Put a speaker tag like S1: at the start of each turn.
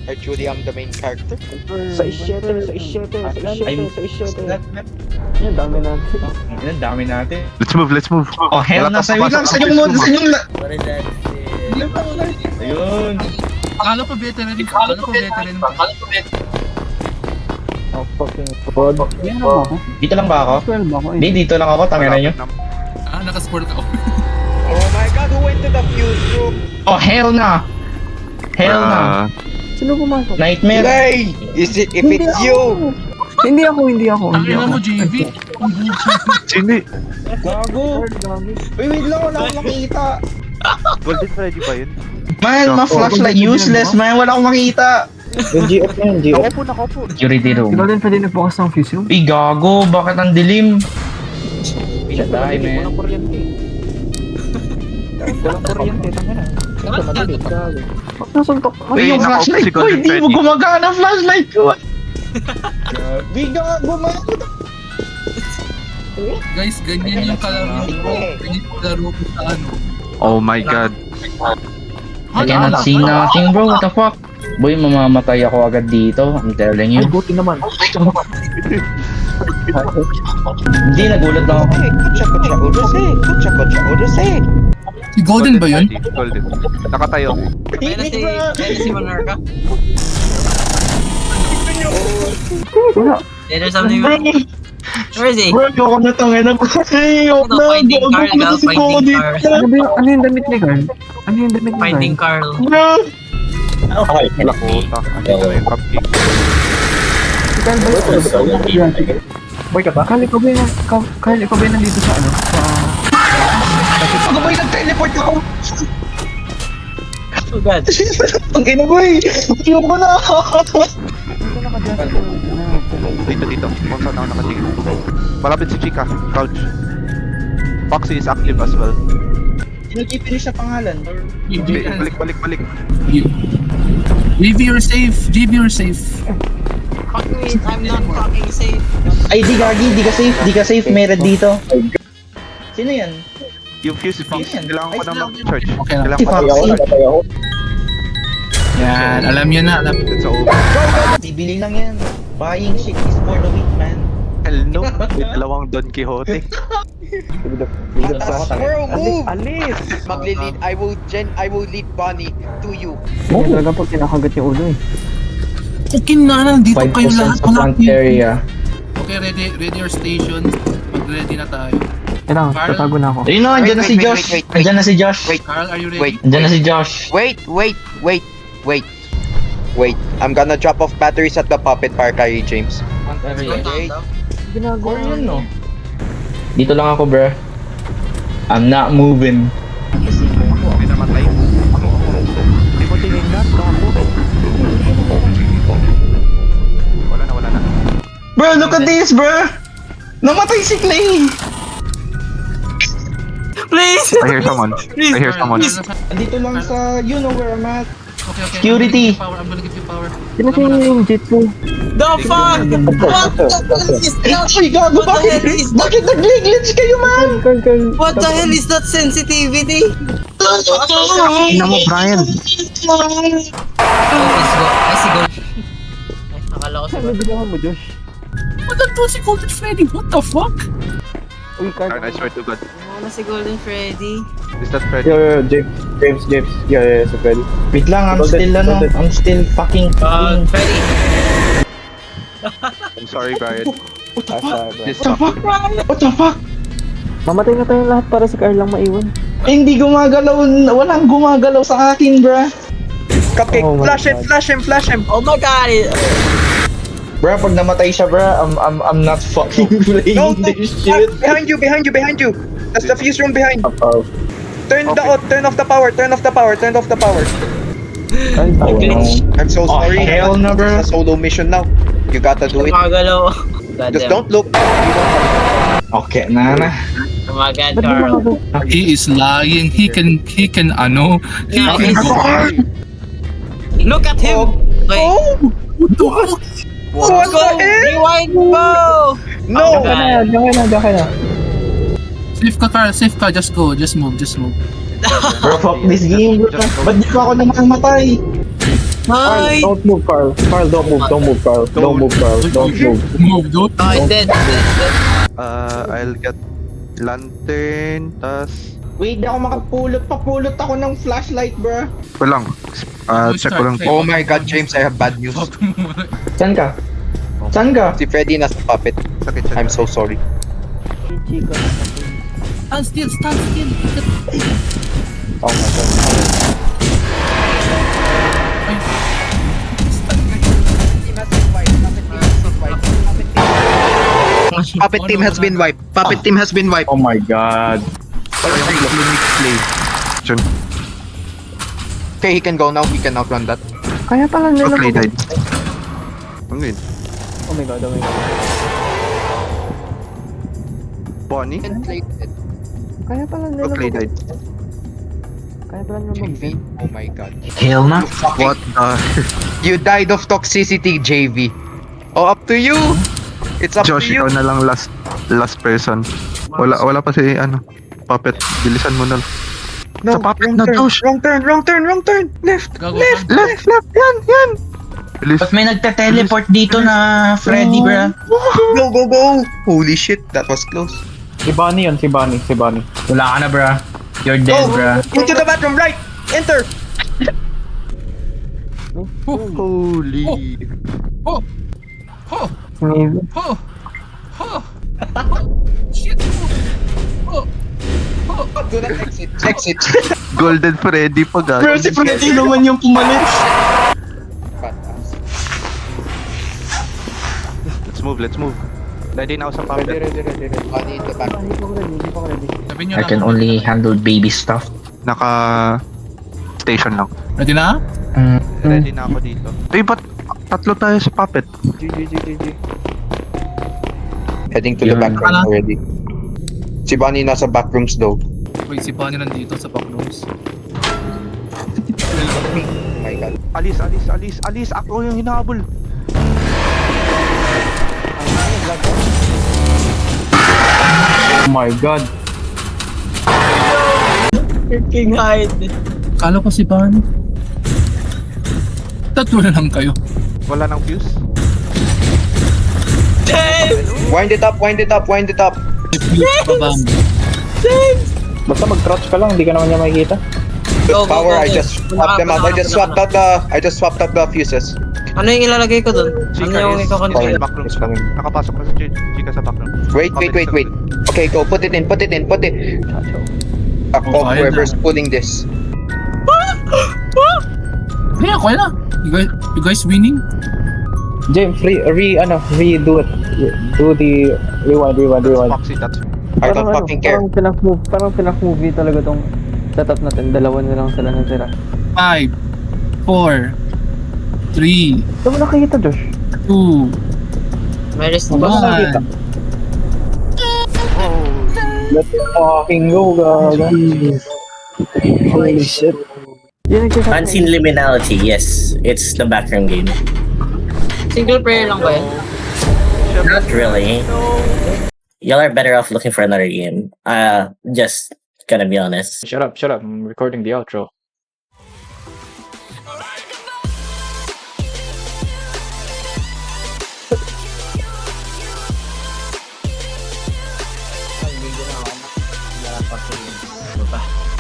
S1: Actually, I'm the main character.
S2: Sa isyete.
S3: Yan, dami natin.
S4: Ang dami natin.
S5: Let's move.
S4: Oh, hell na. Wait lang, sa yung
S5: Let's move.
S6: What is that?
S4: Ayun.
S7: Akala ko veteran.
S2: Oh, fucking fraud.
S3: Yan ako.
S4: Dito lang ba ako?
S3: 12 ako eh.
S4: Hindi, dito lang ako. Tangina nyo.
S7: Nakascore ka.
S1: Oh my god, who went to the fuse room?
S4: Oh, hell na. Hell na.
S3: Sino pumasok?
S4: Nightmare.
S1: Hey! Is it, if it's you?
S3: Hindi ako.
S7: Ang ina mo, JV.
S5: Sini.
S4: Gago. Wait lang, wala akong makita.
S5: Golden Freddy ba yun?
S4: Man, ma-flashlight useless, man. Wala akong makita.
S2: Yung GF na yun, GF.
S5: Nakaupo.
S4: Security
S3: Si
S4: room.
S3: Golden pwede nagbukas ng fuse room.
S4: Uy, gago. Bakit ang dilim? Pinatay, man.
S2: Walang kuryente. Walang kuryente, tangina. Ito, madilim. Gago.
S3: Ba't nasuntok?
S4: Uy, yung
S5: nakaupo
S4: flashlight
S5: si
S4: ko.
S5: Golden
S4: Hindi mo
S5: Freddy.
S4: gumagana ang flashlight ko. Uy, gago, man.
S7: Guys, ganyan yung kalaro ko. Ganyan yung kalaro ko sa ano.
S5: Oh my god.
S4: I cannot see nothing, bro. What the fuck? Boy, mamamatay ako agad dito. I'm telling
S2: Ay,
S4: you.
S2: buti naman.
S4: Hindi, nagulat lang ako.
S1: Hey, kutsa, uruse.
S7: Si Golden ba yun?
S5: Freddy, Golden. Nakatayo.
S6: Kaya si Monarca.
S3: Wala.
S6: There's something. Where is he?
S4: Bro, ayoko na tangin na. Ayoko na.
S6: Finding
S4: Gago
S6: Carl,
S4: ko na si
S6: finding
S4: Cody.
S6: Carl.
S3: Ano yung damit ni Carl? Ano yung damit ni
S6: Finding
S3: Carl?
S6: Carl.
S4: Bro.
S5: Puta. Andito na yung cupcake.
S3: Si Carl ba yun?
S2: Boy ka ba?
S3: Carl, ikaw ba yung nandito sa ano? Sa...
S4: Ako boy, nag-teleport ako.
S6: Oh god.
S4: Ang ina boy. Ayoko na.
S5: Dito. Kung saan ako nakatingin. Malapit si Chica. Crouch. Foxy is active as well.
S4: Nag-finish sa pangalan.
S5: Balik.
S7: JV, you're safe.
S6: Fuck me, I'm not fucking safe.
S4: Ay, di gagi. Di ka safe. Meron dito. Sino yan?
S5: Yung fuse. Kailangan ko na mag-charge.
S7: Okay lang.
S4: Si Foxy.
S7: Yan, alam nyo na.
S5: It's over.
S4: Bibili lang yan. Buying shit is for the weak, man.
S5: Hell no. May dalawang Don Quixote.
S1: Squirrel, move!
S2: Alis!
S1: Maglilid, I will lead Bonnie to you.
S3: Hindi talaga pag kinakagat yung ulo eh.
S7: Kukin na, nandito kayo
S4: 5%
S7: lahat.
S4: sa front area.
S7: Okay, ready your station. Mag-ready na tayo.
S3: Kailangan,
S7: Carl?
S3: tatago na ako.
S4: Ayun na, andyan na si
S1: Wait,
S4: Josh.
S1: wait.
S4: Andyan na si Josh.
S7: Carl, are you ready?
S1: Wait.
S4: Andyan na si Josh.
S1: Wait. I'm gonna drop off batteries at the puppet park, kay James.
S4: Front area.
S1: Okay.
S3: Ginagawa
S4: Or yun, no? Dito lang ako, bruh. I'm not moving.
S5: May namatay. Hindi mo tinignan. Gago. Wala na.
S4: Bro, look at this, bro! Namatay si Clay!
S6: Please!
S5: I hear someone.
S4: Andito lang sa, you know where I'm at.
S7: Okay.
S4: Security.
S7: I'm gonna give you power.
S3: Sino si yung Jitsu?
S6: The fuck? What the hell is that?
S4: Uy, gago,
S6: What the hell is that?
S4: bakit nag-glitch kayo, man?
S3: Carl.
S6: What the hell is that sensitivity?
S3: Ina mo, Brian.
S6: Let's go. Akala ko
S3: Ano ginawa mo, Josh?
S7: What the si Golden Freddy? What the fuck?
S3: Uy, Carl.
S5: I swear to God.
S6: Wala si Golden Freddy.
S5: Is that Freddy?
S2: James. Yeah, so Freddy.
S4: Wait lang, I'm still fucking
S6: Freddy.
S5: I'm sorry, Brian. This
S4: What the fuck?
S3: Mamatay na tayong lahat para si Carl lang maiwan.
S4: Hindi gumagalaw, walang gumagalaw sa akin, bruh.
S1: Cupcake,
S3: Oh my
S1: flash him.
S6: Oh my god.
S4: Bruh, pag namatay siya, bruh, I'm not fucking playing
S1: No,
S4: this shit.
S1: behind you. That's the fuse room behind. Turn off the power. I'm so
S4: Oh,
S1: sorry.
S4: hell no, bro.
S1: It's a solo mission now. You gotta do it.
S6: Gumagalaw.
S1: Just don't look.
S4: Okay, nana.
S6: Oh my god,
S3: Ba't di
S6: Carl.
S3: mo
S7: He is lying. He can
S6: Yeah,
S7: go.
S6: Look at him. Wait.
S7: What the fuck?
S1: What
S6: Go.
S1: the hell?
S6: Rewind. Go.
S1: No.
S3: Diyan na.
S7: Safe ka. Just go. Just move.
S4: Bro, fuck this game, bro. Ba't di pa ako namamatay?
S6: Hi!
S2: Don't move, Carl. Carl, don't move, don't move, Carl. Don't move, Carl. Don't move.
S7: Move, dude.
S6: Oh, I'm dead.
S5: I'll get lantern, tas...
S2: Wait, di ako makapulot. Papulot ako ng flashlight, bro.
S5: Walang. Check ko lang.
S1: Oh my god, James, I have bad news.
S4: Saan ka? Saan ka?
S1: Si Freddy nasa puppet.
S5: Sa kitchen.
S1: I'm so sorry.
S7: Stand still, stand still.
S2: Oh my god.
S1: Puppet team has been wiped. Puppet team has been wiped.
S2: Oh my god.
S5: Kitchen.
S1: Okay, he can go now. He can outrun that.
S2: Kaya pala nila
S5: Okay, died. Ano yun?
S2: Oh my god, oh my god.
S5: Bonnie?
S2: Kaya pala nila
S5: Okay, died.
S2: Kaya pala nila
S1: JV. Oh my god.
S6: Hell na.
S5: What the...
S1: You died of toxicity, JV. Oh, up to you. It's up
S5: Josh,
S1: to you.
S5: ikaw na lang last person. Wala pa si ano, Puppet. Bilisan mo na.
S1: No,
S5: Sa puppet
S1: wrong
S5: na,
S1: turn,
S5: Josh.
S1: wrong turn, wrong turn, wrong turn. Left,
S7: Gago,
S1: left.
S5: Left, yan. Bilis.
S4: Ba't may nagte-teleport dito na Freddy, bro?
S1: Go, go, go. Holy shit, that was close.
S2: Si Bunny yun, si Bunny.
S4: Wala ka na, bro. You're dead, bro.
S1: Go to the bathroom, right. Enter.
S5: Holy.
S7: Oh! Oh!
S2: Maybe.
S7: Oh! Oh! Shit! Oh! Oh!
S1: Do not exit. Exit.
S5: Golden Freddy pa, gago.
S1: Bro, si Freddy
S4: naman yung pumalit.
S5: Let's move. Ready na ako sa
S2: Ready,
S5: Puppet.
S2: ready.
S1: Bunny in the back.
S2: Hindi pa ako ready.
S7: Sabi niyo
S4: I
S7: lang.
S4: can only handle baby stuff.
S5: Station lang.
S7: Ready na?
S5: Ready na ako dito. Ba't tatlo tayo sa Puppet?
S2: GG.
S1: Heading to the
S4: Yeah.
S1: back room already. Si Bunny nasa back rooms though.
S7: Wait, si Bonnie nandito sa backrooms.
S1: Oh my god.
S5: Alis. Ako yung hinahabol.
S2: Oh my god.
S6: Freaking hide.
S7: Kala ko si Bonnie. Tatlo na lang kayo.
S5: Wala nang fuse.
S1: Wind it up, wind it up, wind it up.
S7: Babam.
S2: Basta mag-crouch ka lang, hindi ka naman niya makikita.
S6: Go, go,
S1: Power,
S6: go,
S1: I
S6: go.
S1: just swapped them out. I just swapped out the fuses.
S6: Ano yung ilalagay ko dun? Ano yung
S5: is
S6: ikakontrol?
S5: in backroom.
S1: It's coming.
S5: Nakapasok na si Chica sa backroom.
S1: Wait. Okay, go. Put it in. Fuck off
S7: kaya
S1: whoever's pulling this.
S7: Kaya ko na. You guys winning?
S2: James, redo it. Do the rewind.
S5: Foxy, that's...
S1: I don't fucking care.
S2: Parang pinaka-movie talaga tong setup natin. Dalawa na lang sila natira.
S7: 5, 4, 3,
S2: Ito mo nakikita, Josh.
S7: 2,
S6: May risk
S2: Ito mo
S6: ba?
S2: nakikita. Let it fucking go, gaga. Holy shit.
S8: Unseen Liminality, yes. It's the backroom game.
S6: Single player lang ba yan?
S8: Not really. Y'all are better off looking for another game. Just gonna be honest.
S2: Shut up. I'm recording the outro.
S6: Hindi na ako. Wala pa